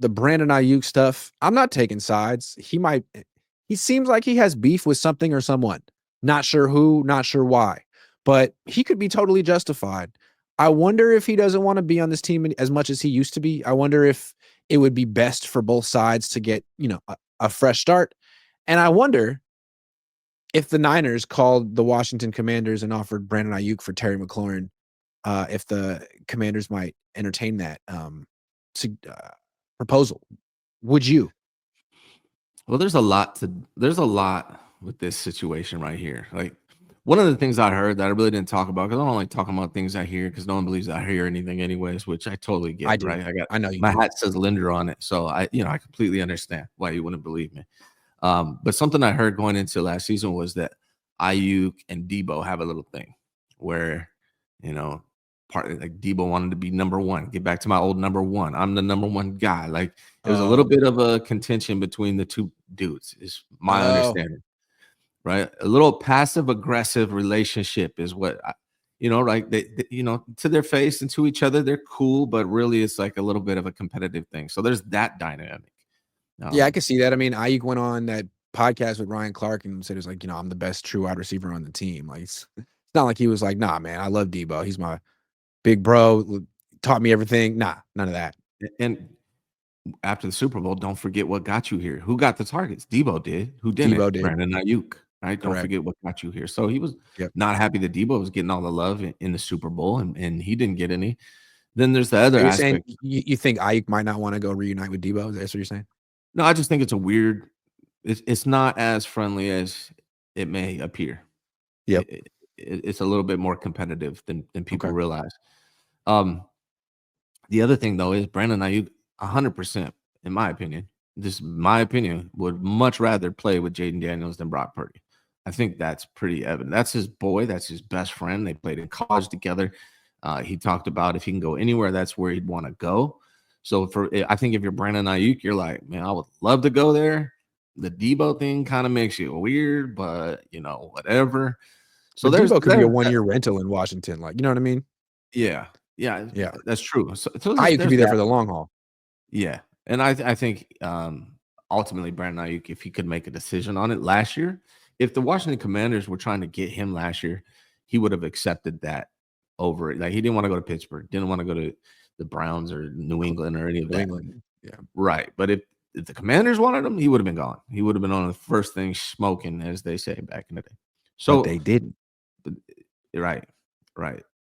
the Brandon Aiyuk stuff, I'm not taking sides. He seems like he has beef with something or someone. Not sure who, not sure why, but he could be totally justified. I wonder if he doesn't want to be on this team as much as he used to be. I wonder if it would be best for both sides to get, a fresh start. And I wonder if the Niners called the Washington Commanders and offered Brandon Aiyuk for Terry McLaurin, if the Commanders might entertain that proposal. Would you? Well, there's a lot with this situation right here. Like, one of the things I heard that I really didn't talk about, because I don't like talking about things I hear, because no one believes I hear anything anyways, which I totally get. I do. Right? I know you my do. hat says Linder on it, so I completely understand why you wouldn't believe me. But something I heard going into last season was that Aiyuk and Debo have a little thing where, like Debo wanted to be number one. Get back to my old number one. I'm the number one guy. Like, there was a little bit of a contention between the two dudes, is my understanding. Right? A little passive aggressive relationship is what like they, to their face and to each other, they're cool, but really it's like a little bit of a competitive thing. So there's that dynamic. Yeah, I can see that. I mean, Aiyuk went on that podcast with Ryan Clark and said it was like, I'm the best true wide receiver on the team. Like, it's not like he was like, nah, man, I love Debo. He's my big bro, taught me everything. Nah, none of that. And after the Super Bowl, don't forget what got you here. Who got the targets? Debo did. Who didn't? Debo did. Brandon Aiyuk. Right? Correct. Don't forget what got you here. So he was not happy that Debo was getting all the love in the Super Bowl, and he didn't get any. Then there's the other aspect. Saying you think Aiyuk might not want to go reunite with Debo? Is that what you're saying? No, I just think it's a weird. It's not as friendly as it may appear. Yep. It's a little bit more competitive than people realize. The other thing, though, is Brandon Aiyuk, 100%, in my opinion, would much rather play with Jaden Daniels than Brock Purdy. I think that's pretty evident. That's his boy. That's his best friend. They played in college together. He talked about if he can go anywhere, that's where he'd want to go. So I think if you're Brandon Aiyuk, you're like, man, I would love to go there. The Debo thing kind of makes you weird, but whatever. So Debo could be a 1-year rental in Washington, like, you know what I mean? Yeah, that's true. So Aiyuk could be there for the long haul. Yeah, and I think ultimately Brandon Aiyuk, if he could make a decision on it last year, if the Washington Commanders were trying to get him last year, he would have accepted that over it. Like, he didn't want to go to Pittsburgh, didn't want to go to the Browns or New England or any of that. Yeah, right. But if the Commanders wanted him, he would have been gone. He would have been on the first thing smoking, as they say back in the day. So but they didn't. Right.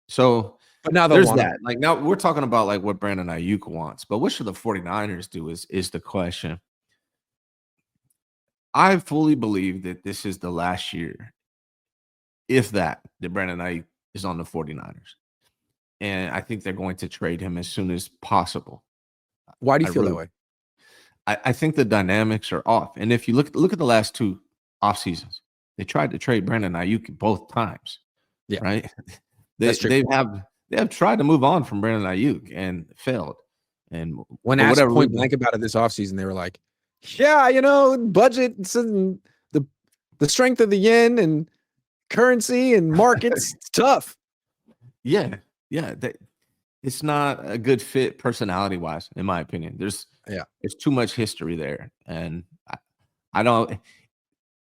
So, but now there's that. Like, now we're talking about like what Brandon Aiyuk wants, but what should the 49ers do is the question. I fully believe that this is the last year, if that Brandon Aiyuk is on the 49ers. And I think they're going to trade him as soon as possible. Why do you feel that way? I think the dynamics are off. And if you look at the last two off seasons, they tried to trade Brandon Aiyuk both times. Yeah. Right. They have tried to move on from Brandon Aiyuk and failed. And when asked point blank about it this offseason, they were like, yeah, budget and the strength of the yen and currency and markets, it's tough. Yeah. It's not a good fit personality wise, in my opinion. There's too much history there. And I don't,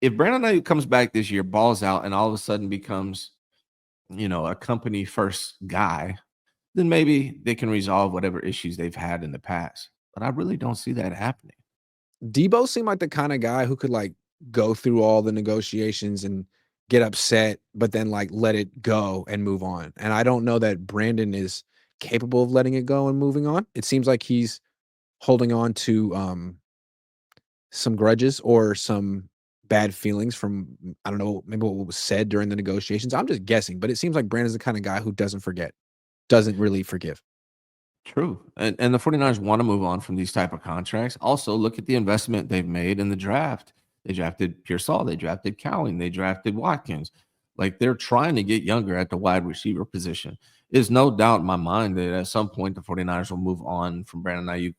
if Brandon Aiyuk comes back this year, balls out, and all of a sudden becomes, a company first guy, then maybe they can resolve whatever issues they've had in the past. But I really don't see that happening. Debo seemed like the kind of guy who could like go through all the negotiations and get upset, but then like let it go and move on. And I don't know that Brandon is capable of letting it go and moving on. It seems like he's holding on to some grudges or some bad feelings from, I don't know, maybe what was said during the negotiations. I'm just guessing, but it seems like Brandon's the kind of guy who doesn't really forgive. True. And the 49ers want to move on from these type of contracts. Also, look at the investment they've made in the draft. They drafted Pearsall. They drafted Cowling. They drafted Watkins. Like, they're trying to get younger at the wide receiver position. There's no doubt in my mind that at some point the 49ers will move on from Brandon Aiyuk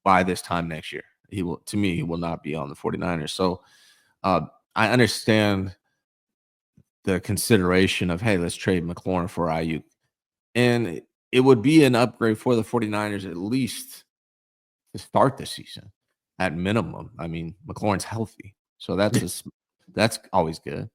by this time next year. He will not be on the 49ers. So I understand the consideration of, hey, let's trade McLaurin for Aiyuk. And it would be an upgrade for the 49ers, at least to start the season at minimum. I mean, McLaurin's healthy, so that's always good.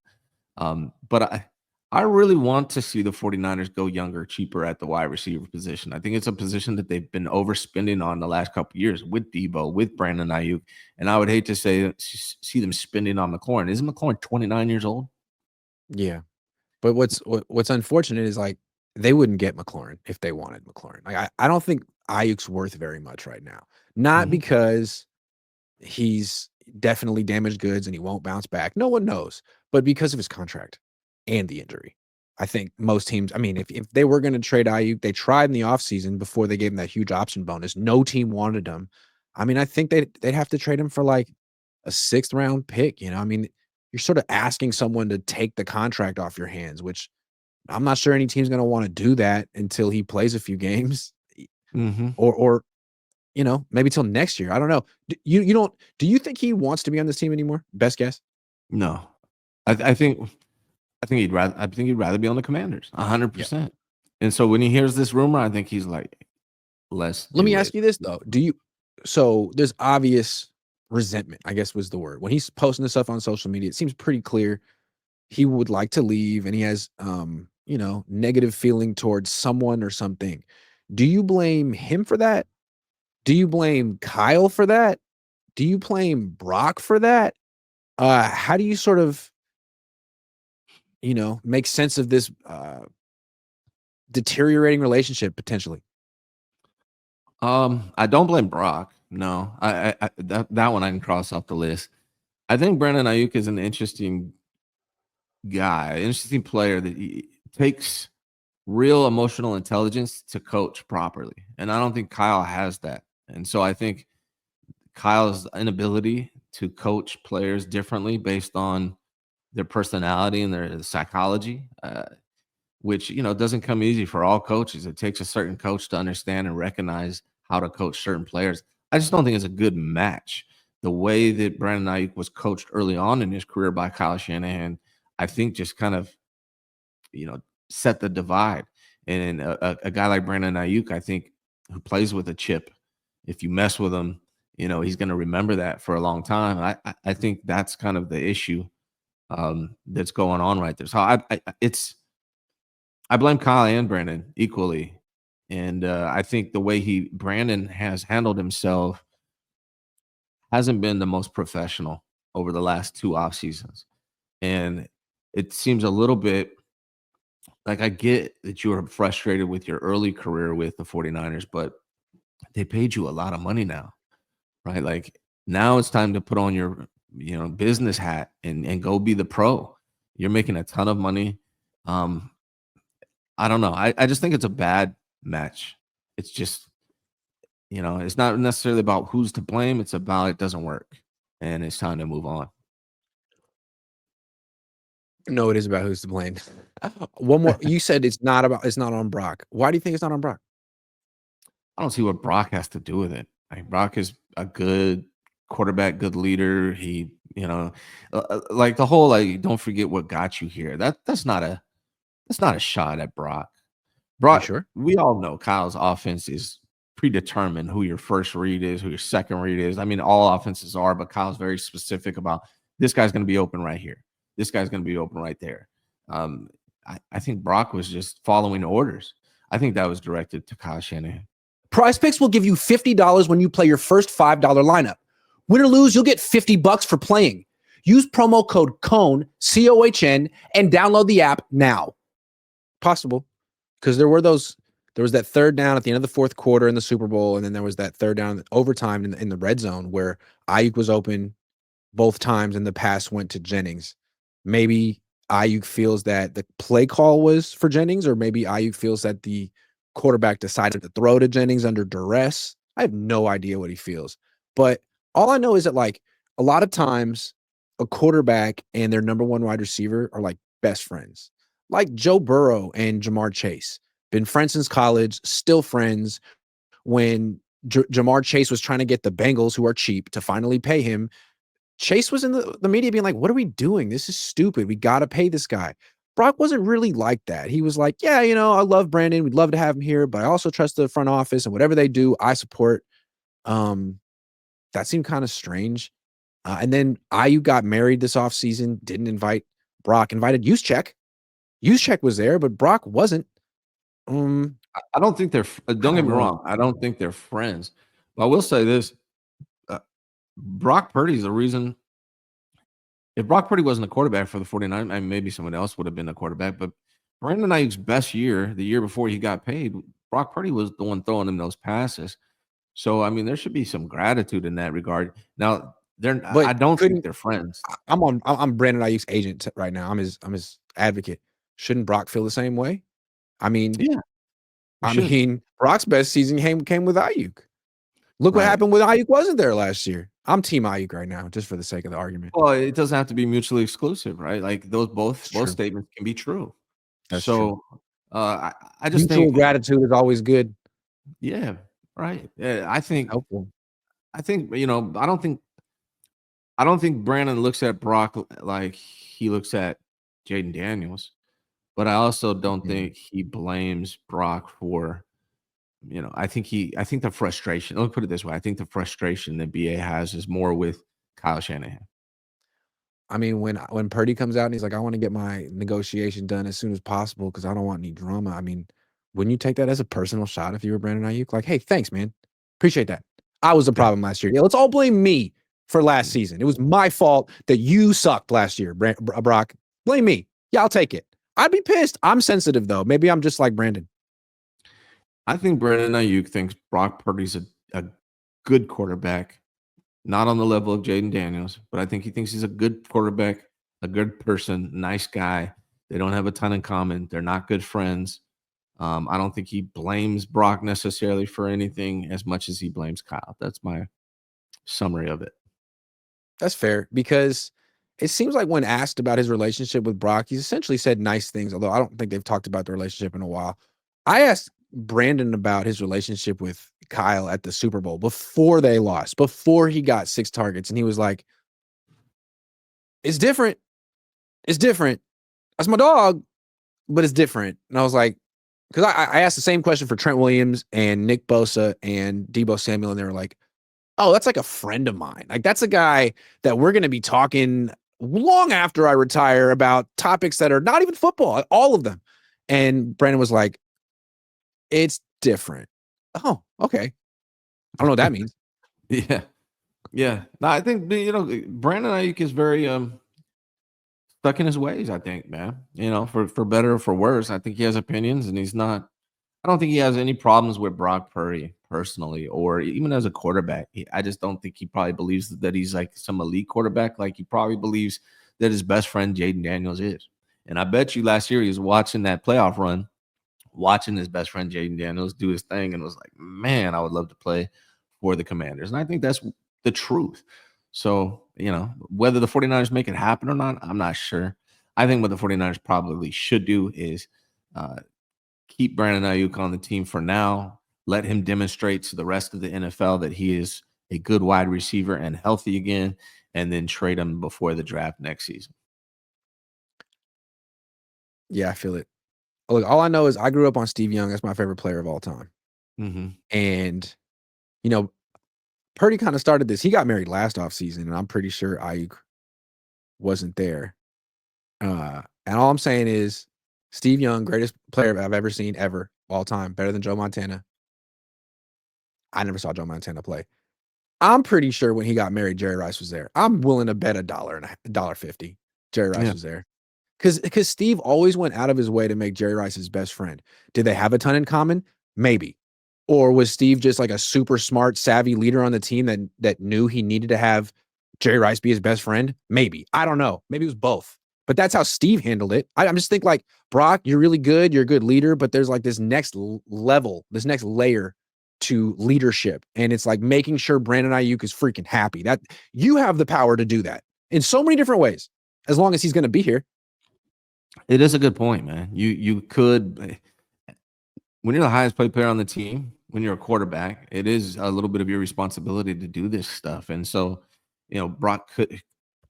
But I really want to see the 49ers go younger, cheaper at the wide receiver position. I think it's a position that they've been overspending on the last couple of years with Debo, with Brandon Aiyuk, and I would hate to see them spending on McLaurin. Isn't McLaurin 29 years old? Yeah. But what's unfortunate is, like, they wouldn't get McLaurin if they wanted McLaurin. Like, I don't think Ayuk's worth very much right now. Not Mhm. because he's definitely damaged goods and he won't bounce back. No one knows, but because of his contract and the injury. I think most teams, I mean, if they were going to trade Ayuk, they tried in the offseason before they gave him that huge option bonus. No team wanted him. I mean, I think they'd have to trade him for like a 6th round pick. I mean, you're sort of asking someone to take the contract off your hands, which I'm not sure any team's going to want to do that until he plays a few games, Mhm. or maybe till next year. I don't know. You don't do you think he wants to be on this team anymore? Best guess? No. I think he'd rather be on the Commanders, Yeah. 100%. And so when he hears this rumor, I think he's like, "Let's Let me do ask it." you this though. So there's obvious resentment, I guess was the word. When he's posting this stuff on social media, it seems pretty clear he would like to leave and he has negative feeling towards someone or something. Do you blame him for that? Do you blame Kyle for that? Do you blame Brock for that? How do you sort of, make sense of this deteriorating relationship potentially? I don't blame Brock. No. That one I can cross off the list. I think Brandon Ayuk is an interesting guy, interesting player that he takes real emotional intelligence to coach properly. And I don't think Kyle has that. And so I think Kyle's inability to coach players differently based on their personality and their psychology, which doesn't come easy for all coaches. It takes a certain coach to understand and recognize how to coach certain players. I just don't think it's a good match. The way that Brandon Ayuk was coached early on in his career by Kyle Shanahan, I think just kind of you know set the divide. And a guy like Brandon Ayuk, I think, who plays with a chip, if you mess with him, he's going to remember that for a long time. I think that's kind of the issue that's going on right there. So I blame Kyle and Brandon equally, and I think the way Brandon has handled himself hasn't been the most professional over the last 2 off seasons, and it seems a little bit like I get that you were frustrated with your early career with the 49ers, but they paid you a lot of money now, right? Like now it's time to put on your business hat and go be the pro. You're making a ton of money. Um, I don't know. I just think it's a bad match. It's just, it's not necessarily about who's to blame. It's about it doesn't work. And it's time to move on. No, it is about who's to blame. One more. You said it's not on Brock. Why do you think it's not on Brock? I don't see what Brock has to do with it. Like Brock is a good quarterback, good leader. He, like the whole like don't forget what got you here. That's not a shot at Brock. Are you Brock, sure? we all know Kyle's offense is predetermined who your first read is, who your second read is. I mean, all offenses are, but Kyle's very specific about this guy's going to be open right here. This guy's going to be open right there. Um, I think Brock was just following orders. I think that was directed to Kyle Shanahan. Prize Picks will give you $50 when you play your first $5 lineup. Win or lose, you'll get $50 for playing. Use promo code COHN, COHN, and download the app now. Possible. Because there was that third down at the end of the fourth quarter in the Super Bowl, and then there was that third down in overtime in the red zone where Ayuk was open both times and the pass went to Jennings. Maybe Ayuk feels that the play call was for Jennings, or maybe Ayuk feels that the quarterback decided to throw to Jennings under duress. I have no idea what he feels. But all I know is that, like, a lot of times a quarterback and their number one wide receiver are like best friends. Like Joe Burrow and Jamar Chase. Been friends since college, still friends. When Jamar Chase was trying to get the Bengals, who are cheap, to finally pay him, Chase was in the media being like, "What are we doing? This is stupid. We got to pay this guy." Brock wasn't really like that. He was like, "Yeah, I love Brandon. We'd love to have him here, but I also trust the front office and whatever they do, I support." That seemed kind of strange. And then Aiyuk got married this offseason, didn't invite Brock, invited Juszczyk. Juszczyk was there, but Brock wasn't. I don't think they're I don't get don't me know. wrong, I don't think they're friends. But I will say this, Brock Purdy's the reason. If Brock Purdy wasn't a quarterback for the 49ers, and maybe someone else would have been a quarterback, but Brandon Aiyuk's best year, the year before he got paid, Brock Purdy was the one throwing him those passes. So, I mean, there should be some gratitude in that regard. Now, I But don't think couldn't they're friends. I'm Brandon Aiyuk's agent right now. I'm his advocate. Shouldn't Brock feel the same way? I mean, Yeah, we should. Brock's best season came with Aiyuk. Look what Right. happened when Aiyuk wasn't there last year. I'm team Aiyuk right now, just for the sake of the argument. Well, it doesn't have to be mutually exclusive, right? Like those That's both true. statements can be true. That's true. So, I just Mutual think, gratitude is always good. yeah, right. Yeah, It's helpful. I think, I don't think Brandon looks at Brock like he looks at Jaden Daniels, but I also don't Mhm. think he blames Brock for, I think the frustration, let me put it this way. I think the frustration that BA has is more with Kyle Shanahan. I mean, when Purdy comes out and he's like, "I wanna get my negotiation done as soon as possible because I don't want any drama." I mean, wouldn't you take that as a personal shot if you were Brandon Aiyuk? Like, "Hey, thanks, man. Appreciate that. I was the Yeah. problem last year. Yeah, let's all blame me for last Yeah. season. It was my fault that you sucked last year, Brock. Blame me. Yeah, I'll take it." I'd be pissed. I'm sensitive though. Maybe I'm just like Brandon. I think Brandon Aiyuk thinks Brock Purdy's a good quarterback, not on the level of Jaden Daniels, but I think he thinks he's a good quarterback, a good person, nice guy. They don't have a ton in common. They're not good friends. I don't think he blames Brock necessarily for anything as much as he blames Kyle. That's my summary of it. That's fair because it seems like when asked about his relationship with Brock, he's essentially said nice things, although I don't think they've talked about the relationship in a while. I asked Brandon about his relationship with Kyle at the Super Bowl before they lost, before he got 6 targets, and he was like, "It's different. It's different. That's my dog, but it's different." And I was like, because I asked the same question for Trent Williams and Nick Bosa and Debo Samuel, and they were like, "Oh, that's like a friend of mine. Like that's a guy that we're going to be talking long after I retire about topics that are not even football, all of them." And Brandon was like, "It's different." Oh, okay. I don't know what that means. Yeah. Yeah. No, I think Brandon Ayuk is very stuck in his ways, I think, man. For better or for worse. I think he has opinions and he's not I don't think he has any problems with Brock Purdy personally, or even as a quarterback. I just don't think he probably believes that he's like some elite quarterback. Like he probably believes that his best friend Jaden Daniels is. And I bet you last year he was watching that playoff run, watching his best friend Jaden Daniels do his thing, and was like, "Man, I would love to play for the Commanders." And I think that's the truth. So, whether the 49ers make it happen or not, I'm not sure. I think what the 49ers probably should do is uh, keep Brandon Aiyuk on the team for now. Let him demonstrate to the rest of the NFL that he is a good wide receiver and healthy again, and then trade him before the draft next season. Yeah, I feel it. Look, all I know is I grew up on Steve Young. That's my favorite player of all time. Mm-hmm. And, you know, Purdy kind of started this. He got married last offseason, and I'm pretty sure Ayuk wasn't there. And all I'm saying is Steve Young, greatest player I've ever seen ever, all time, better than Joe Montana. I never saw Joe Montana play. I'm pretty sure when he got married, Jerry Rice was there. I'm willing to bet $1.50 Jerry Rice Yeah. was there. Because Steve always went out of his way to make Jerry Rice his best friend. Did they have a ton in common? Maybe. Or was Steve just like a super smart, savvy leader on the team that knew he needed to have Jerry Rice be his best friend? Maybe. I don't know. Maybe it was both. But that's how Steve handled it. I'm just think like, Brock, you're really good. You're a good leader, but there's like this next level, this next layer to leadership. And it's like making sure Brandon Aiyuk is freaking happy. That you have the power to do that in so many different ways, as long as he's going to be here. It is a good point, man. You could when you're the highest paid player on the team, when you're a quarterback, it is a little bit of your responsibility to do this stuff. And so, Brock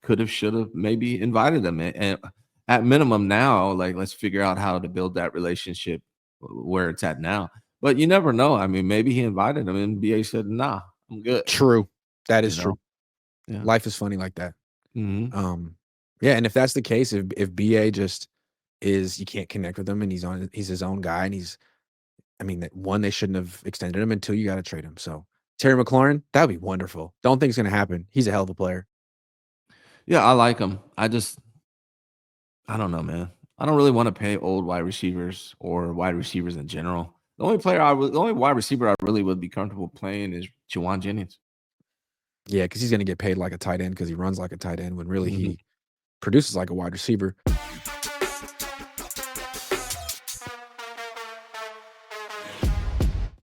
could have, should have, maybe invited him. And at minimum, now, like let's figure out how to build that relationship where it's at now. But you never know. I mean, maybe he invited him, and BA said, "Nah, I'm good. True. That is You know? true. Yeah. Life is funny like that. Mhm. Yeah, and if that's the case, if BA just is you can't connect with him and he's his own guy and they shouldn't have extended him until you got to trade him. So Terry McLaurin, that would be wonderful. Don't think it's going to happen. He's a hell of a player. Yeah, I like him. I don't know, man. I don't really want to pay old wide receivers or wide receivers in general. The only wide receiver I really would be comfortable playing is Juwan Jennings. Yeah, because he's going to get paid like a tight end because he runs like a tight end when really Mhm. he produces like a wide receiver.